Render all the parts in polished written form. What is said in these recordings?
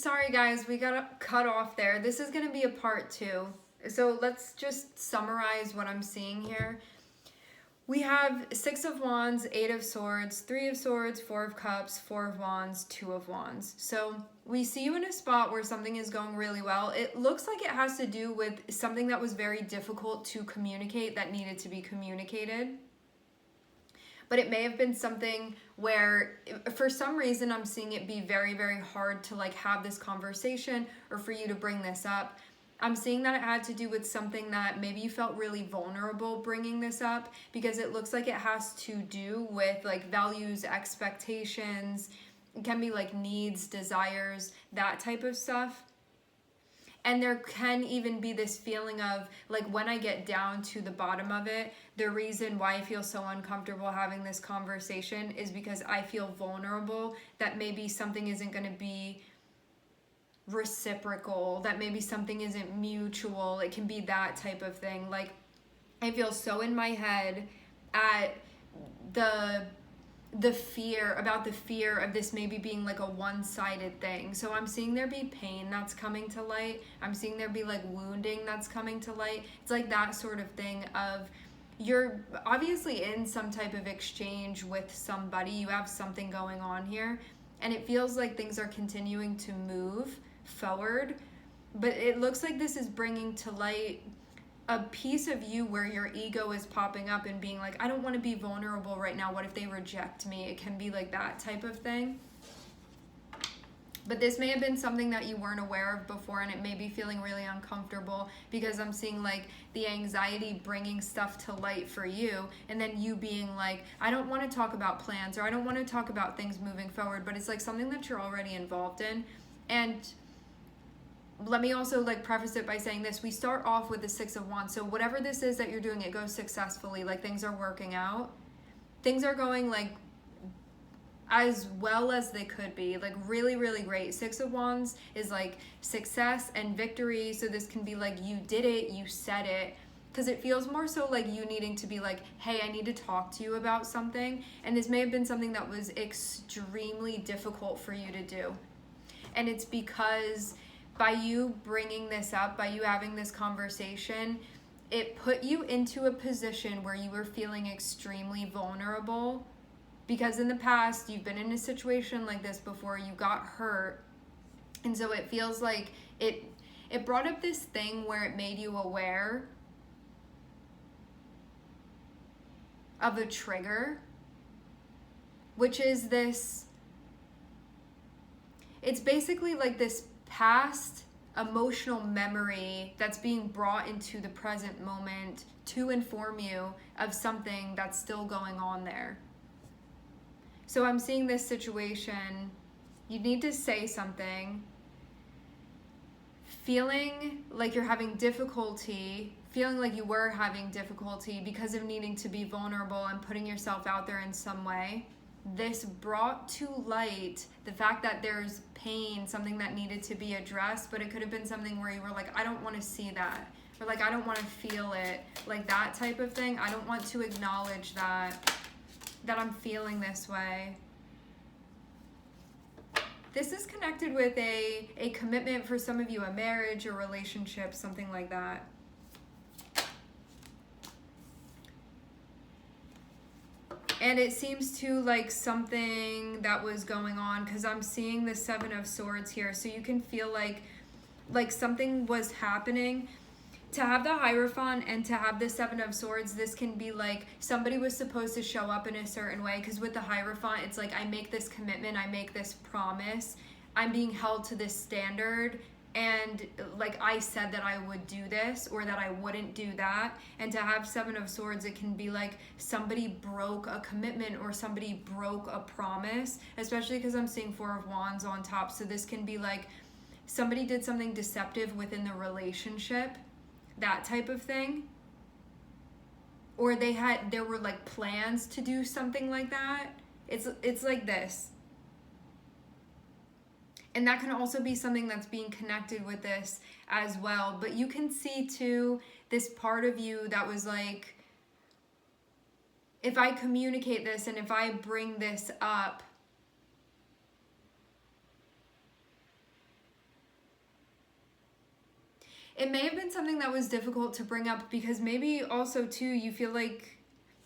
Sorry guys, we got cut off there. This is going to be a part 2. So let's just summarize what I'm seeing here. We have 6 of Wands, 8 of Swords, 3 of Swords, 4 of Cups, 4 of Wands, 2 of Wands. So we see you in a spot where something is going really well. It looks like it has to do with something that was very difficult to communicate that needed to be communicated. But it may have been something where, for some reason, I'm seeing it be very, very hard to like have this conversation or for you to bring this up. I'm seeing that it had to do with something that maybe you felt really vulnerable bringing this up, because it looks like it has to do with like values, expectations. It can be like needs, desires, that type of stuff. And there can even be this feeling of, like, when I get down to the bottom of it, the reason why I feel so uncomfortable having this conversation is because I feel vulnerable that maybe something isn't going to be reciprocal, that maybe something isn't mutual. It can be that type of thing. Like, I feel so in my head at the fear of this maybe being like a one-sided thing. So I'm seeing there be pain that's coming to light. I'm seeing there be like wounding that's coming to light. It's like that sort of thing of, you're obviously in some type of exchange with somebody. You have something going on here, and it feels like things are continuing to move forward, but it looks like this is bringing to light a piece of you where your ego is popping up and being like, I don't want to be vulnerable right now. What if they reject me? It can be like that type of thing. But this may have been something that you weren't aware of before, and it may be feeling really uncomfortable because I'm seeing like the anxiety bringing stuff to light for you, and then you being like, I don't want to talk about plans, or I don't want to talk about things moving forward, but it's like something that you're already involved in. And let me also like preface it by saying this. We start off with the 6 of Wands. So whatever this is that you're doing, it goes successfully. Like, things are working out. Things are going like as well as they could be. Like, really, really great. 6 of Wands is like success and victory. So this can be like, you did it, you said it. Because it feels more so like you needing to be like, hey, I need to talk to you about something. And this may have been something that was extremely difficult for you to do. And it's because by you bringing this up, by you having this conversation, it put you into a position where you were feeling extremely vulnerable, because in the past you've been in a situation like this before, you got hurt, and so it feels like it brought up this thing where it made you aware of a trigger, which is this, it's basically like this past emotional memory that's being brought into the present moment to inform you of something that's still going on there. So I'm seeing this situation, you need to say something, feeling like you're having difficulty, feeling like you were having difficulty because of needing to be vulnerable and putting yourself out there in some way. This brought to light the fact that there's pain, something that needed to be addressed, but it could have been something where you were like, I don't want to see that, or like, I don't want to feel it, like that type of thing. I don't want to acknowledge that I'm feeling this way. This is connected with a commitment for some of you, a marriage, a relationship, something like that. And it seems to like something that was going on, because I'm seeing the 7 of Swords here. So you can feel like something was happening. To have the Hierophant and to have the 7 of Swords, this can be like somebody was supposed to show up in a certain way. Because with the Hierophant, it's like, I make this commitment, I make this promise, I'm being held to this standard. And like, I said that I would do this or that I wouldn't do that. And to have 7 of Swords, it can be like somebody broke a commitment or somebody broke a promise, especially because I'm seeing 4 of Wands on top. So this can be like somebody did something deceptive within the relationship, that type of thing. Or there were like plans to do something like that. It's like this. And that can also be something that's being connected with this as well. But you can see too, this part of you that was like, if I communicate this and if I bring this up, It may have been something that was difficult to bring up because maybe also too you feel like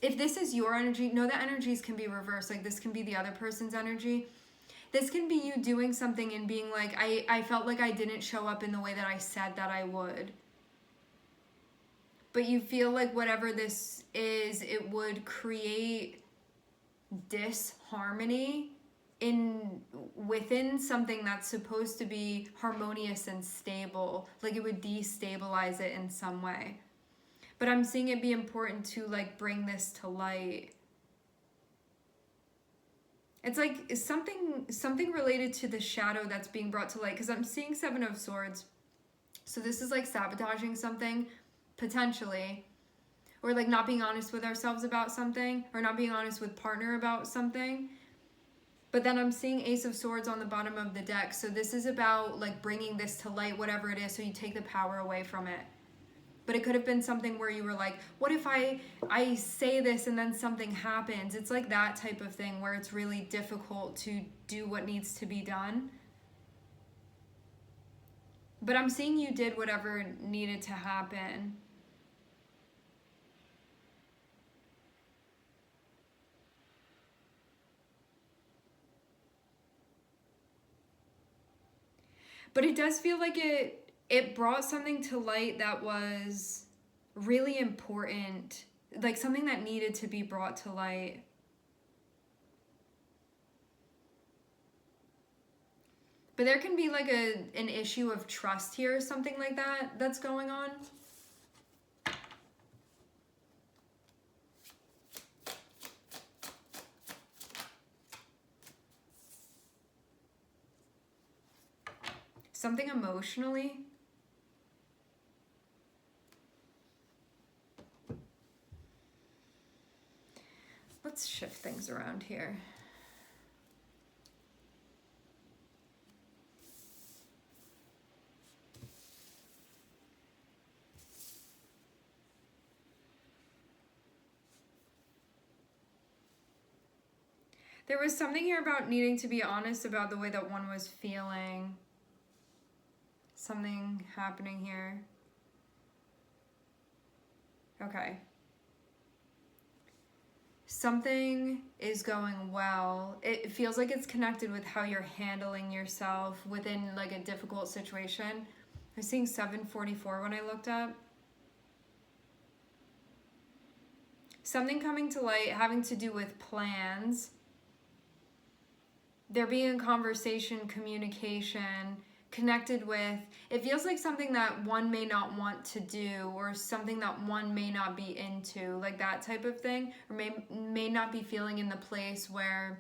if this is your energy, know that energies can be reversed. Like this can be the other person's energy. This can be you doing something and being like, I felt like I didn't show up in the way that I said that I would. But you feel like whatever this is, it would create disharmony within something that's supposed to be harmonious and stable. Like it would destabilize it in some way. But I'm seeing it be important to like bring this to light. It's like something related to the shadow that's being brought to light, because I'm seeing Seven of Swords. So this is like sabotaging something, potentially, or like not being honest with ourselves about something, or not being honest with partner about something. But then I'm seeing Ace of Swords on the bottom of the deck. So this is about like bringing this to light, whatever it is, so you take the power away from it. But it could have been something where you were like, what if I say this and then something happens? It's like that type of thing where it's really difficult to do what needs to be done. But I'm seeing you did whatever needed to happen. But it does feel like it brought something to light that was really important, like something that needed to be brought to light. But there can be like an issue of trust here or something like that that's going on. Something emotionally. Let's shift things around here. There was something here about needing to be honest about the way that one was feeling. Something happening here. Okay. Something is going well. It feels like it's connected with how you're handling yourself within like a difficult situation. I was seeing 744 when I looked up. Something coming to light having to do with plans. There being a conversation, communication, connected with, it feels like something that one may not want to do, or something that one may not be into, like that type of thing, or may not be feeling in the place where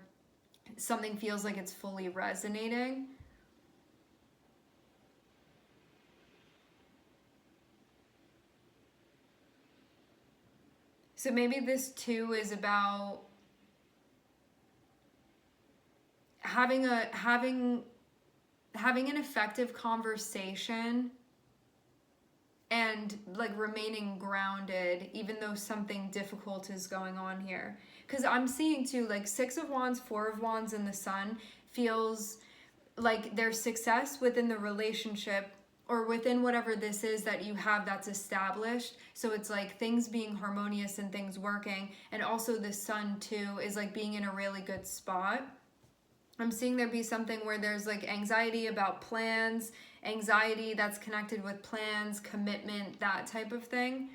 something feels like it's fully resonating. So maybe this too is about having an effective conversation and like remaining grounded even though something difficult is going on here. Because I'm seeing too, like 6 of Wands, 4 of Wands, and the Sun feels like there's success within the relationship or within whatever this is that you have that's established. So it's like things being harmonious and things working. And also the Sun too is like being in a really good spot. I'm seeing there be something where there's like anxiety about plans, anxiety that's connected with plans, commitment, that type of thing.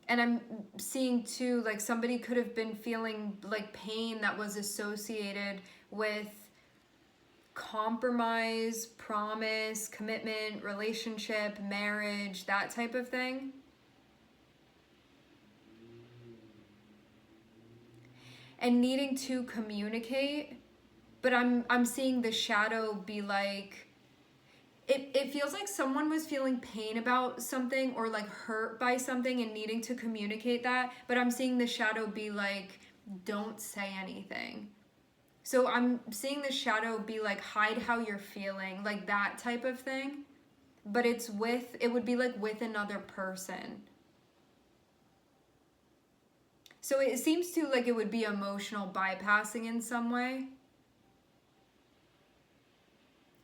And I'm seeing too, like somebody could have been feeling like pain that was associated with compromise, promise, commitment, relationship, marriage, that type of thing. And needing to communicate. But I'm seeing the shadow be like, it feels like someone was feeling pain about something or like hurt by something and needing to communicate that. But I'm seeing the shadow be like, don't say anything. So I'm seeing the shadow be like, hide how you're feeling, like that type of thing. But it would be like with another person. So it seems to like it would be emotional bypassing in some way.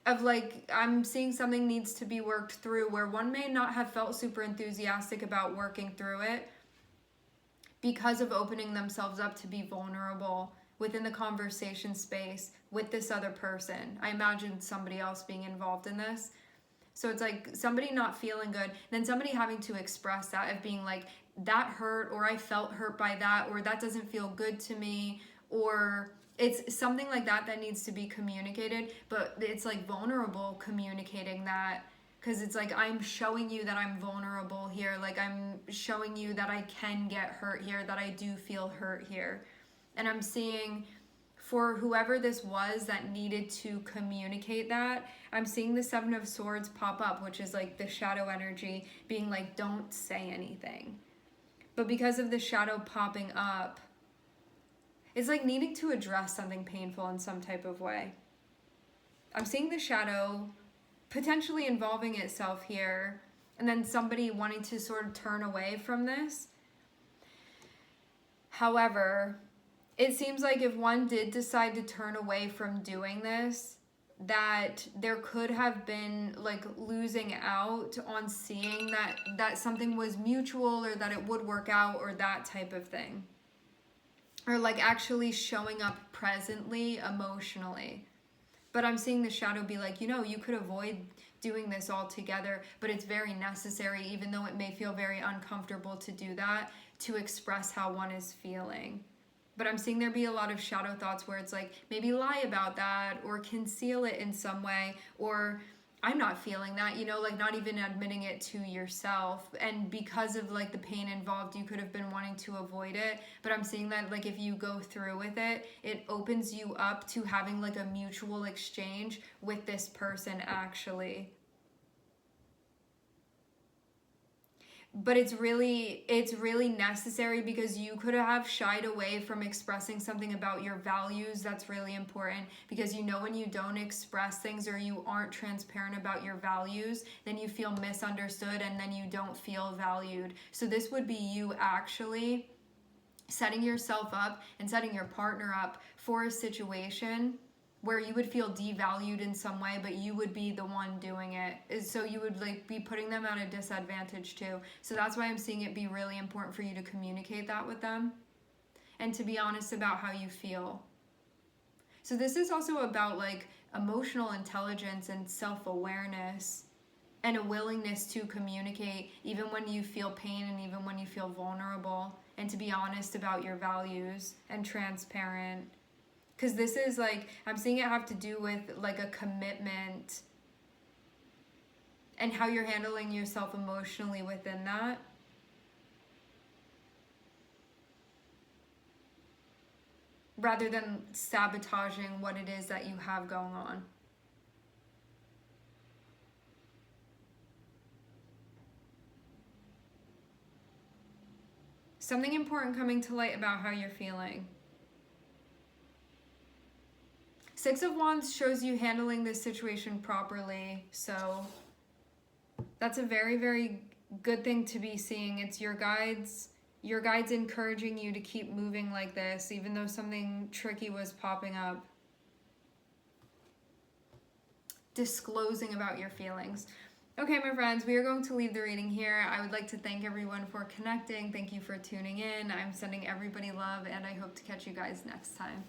of like, I'm seeing something needs to be worked through where one may not have felt super enthusiastic about working through it because of opening themselves up to be vulnerable within the conversation space with this other person. I imagine somebody else being involved in this. So it's like somebody not feeling good, then somebody having to express that of being like, that hurt, or I felt hurt by that, or that doesn't feel good to me, or it's something like that that needs to be communicated. But it's like vulnerable communicating that, because it's like, I'm showing you that I'm vulnerable here. Like, I'm showing you that I can get hurt here, that I do feel hurt here. And I'm seeing for whoever this was that needed to communicate that, I'm seeing the Seven of Swords pop up, which is like the shadow energy being like, don't say anything. But because of the shadow popping up, it's like needing to address something painful in some type of way. I'm seeing the shadow potentially involving itself here, and then somebody wanting to sort of turn away from this. However, it seems like if one did decide to turn away from doing this, that there could have been like losing out on seeing that something was mutual, or that it would work out, or that type of thing. Or like actually showing up presently emotionally. But I'm seeing the shadow be like, you could avoid doing this altogether, but it's very necessary, even though it may feel very uncomfortable to do that, to express how one is feeling. But I'm seeing there be a lot of shadow thoughts where it's like, maybe lie about that, or conceal it in some way, or I'm not feeling that, like not even admitting it to yourself. And because of like the pain involved, you could have been wanting to avoid it. But I'm seeing that like if you go through with it, it opens you up to having like a mutual exchange with this person actually. But it's really necessary, because you could have shied away from expressing something about your values that's really important, because when you don't express things, or you aren't transparent about your values, then you feel misunderstood, and then you don't feel valued. So this would be you actually setting yourself up and setting your partner up for a situation where you would feel devalued in some way, but you would be the one doing it. So you would like be putting them at a disadvantage too. So that's why I'm seeing it be really important for you to communicate that with them and to be honest about how you feel. So this is also about like emotional intelligence and self-awareness, and a willingness to communicate even when you feel pain and even when you feel vulnerable, and to be honest about your values and transparent. Because this is like, I'm seeing it have to do with like a commitment and how you're handling yourself emotionally within that. Rather than sabotaging what it is that you have going on. Something important coming to light about how you're feeling. Six of Wands shows you handling this situation properly, so that's a very, very good thing to be seeing. It's your guides encouraging you to keep moving like this, even though something tricky was popping up. Disclosing about your feelings. Okay, my friends, we are going to leave the reading here. I would like to thank everyone for connecting. Thank you for tuning in. I'm sending everybody love, and I hope to catch you guys next time.